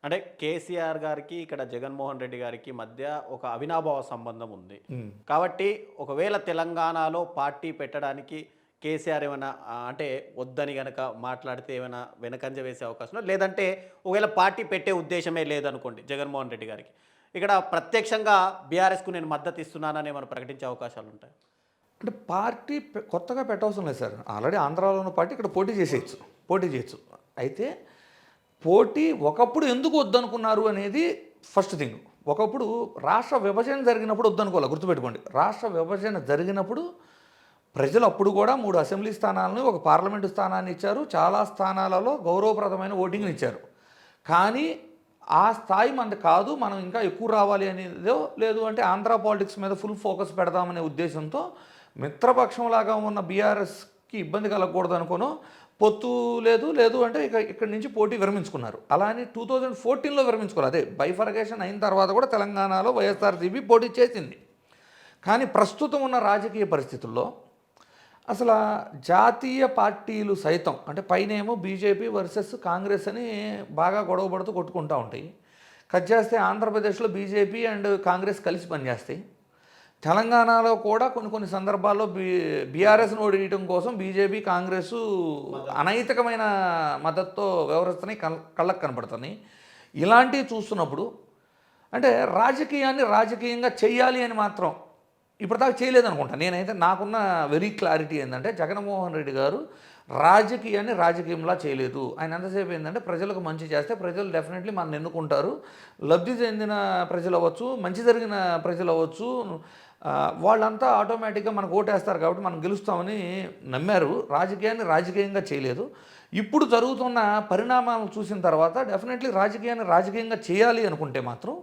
అంటే కేసీఆర్ గారికి, ఇక్కడ జగన్మోహన్ రెడ్డి గారికి మధ్య ఒక అవినాభావ సంబంధం ఉంది. హ్మ్. కాబట్టి ఒకవేళ తెలంగాణలో పార్టీ పెట్టడానికి కేసీఆర్ ఏమైనా అంటే వద్దని గనక మాట్లాడితే ఏమైనా వెనకంజ వేసే అవకాశం ఉందా? లేదంటే ఒకవేళ పార్టీ పెట్టే ఉద్దేశమే లేదనుకోండి జగన్మోహన్ రెడ్డి గారికి. ఇక్కడ ప్రత్యక్షంగా బీఆర్ఎస్‌కు నేను మద్దతు ఇస్తున్నానని ఏమైనా ప్రకటించే అవకాశాలుంటాయా? అంటే పార్టీ కొత్తగా పెట్టవసరం లేదు సార్. ఆల్రెడీ ఆంధ్రాలో ఉన్న పార్టీ ఇక్కడ పోటీ చేసేయచ్చు. పోటీ చేయొచ్చు. అయితే పోటీ ఒకప్పుడు ఎందుకు వద్దనుకున్నారు అనేది ఫస్ట్ థింగ్. ఒకప్పుడు రాష్ట్ర విభజన జరిగినప్పుడు వద్దనుకోవాలి, గుర్తుపెట్టుకోండి. రాష్ట్ర విభజన జరిగినప్పుడు ప్రజలు అప్పుడు కూడా 3 అసెంబ్లీ స్థానాలను, ఒక పార్లమెంటు స్థానాన్ని ఇచ్చారు. చాలా స్థానాలలో గౌరవప్రదమైన ఓటింగ్‌ని ఇచ్చారు. కానీ ఆ స్థాయి మనది కాదు, మనం ఇంకా ఎక్కువ రావాలి అనేదో, లేదు అంటే ఆంధ్ర పాలిటిక్స్ మీద ఫుల్ ఫోకస్ పెడదామనే ఉద్దేశంతో మిత్రపక్షంలాగా ఉన్న బీఆర్ఎస్‌కి ఇబ్బంది కలగకూడదు అనుకోనో పొత్తు లేదు, లేదు అంటే ఇక్కడి నుంచి పోటీ విరమించుకున్నారు. అలా అని 2014లో విరమించుకోవాలి. అదే బైఫర్గేషన్ అయిన తర్వాత కూడా తెలంగాణలో వైఎస్ఆర్‌సీపీ పోటీ చేసింది. కానీ ప్రస్తుతం ఉన్న రాజకీయ పరిస్థితుల్లో అసలు జాతీయ పార్టీలు సైతం, అంటే పైనేమో బీజేపీ వర్సెస్ కాంగ్రెస్ అని బాగా గొడవపడుతూ కొట్టుకుంటూ ఉంటాయి. కట్ చేస్తే ఆంధ్రప్రదేశ్లో బీజేపీ అండ్ కాంగ్రెస్ కలిసి పనిచేస్తాయి. తెలంగాణలో కూడా కొన్ని కొన్ని సందర్భాల్లో బీఆర్ఎస్ను ఓడించడం కోసం బీజేపీ, కాంగ్రెస్ అనైతికమైన మద్దతుతో వ్యవహరిస్తున్నాయి, కళ్ళకు కనపడుతున్నాయి. ఇలాంటివి చూస్తున్నప్పుడు అంటే రాజకీయాన్ని రాజకీయంగా చెయ్యాలి అని మాత్రం ఇప్పటిదాకా చేయలేదనుకుంటా. నేనైతే నాకున్న వెరీ క్లారిటీ ఏంటంటే జగన్మోహన్ రెడ్డి గారు రాజకీయాన్ని రాజకీయంలా చేయలేదు. ఆయన ఎంతసేపు ఏంటంటే ప్రజలకు మంచి చేస్తే ప్రజలు డెఫినెట్లీ మనల్ని ఎన్నుకుంటారు. లబ్ధి చెందిన ప్రజలు అవ్వచ్చు, మంచి జరిగిన ప్రజలు అవ్వచ్చు, వాళ్ళంతా ఆటోమేటిక్గా మనకు ఓటేస్తారు కాబట్టి మనం గెలుస్తామని నమ్మారు. రాజకీయాన్ని రాజకీయంగా చేయలేదు. ఇప్పుడు జరుగుతున్న పరిణామాలను చూసిన తర్వాత డెఫినెట్లీ రాజకీయాన్ని రాజకీయంగా చేయాలి అనుకుంటే మాత్రం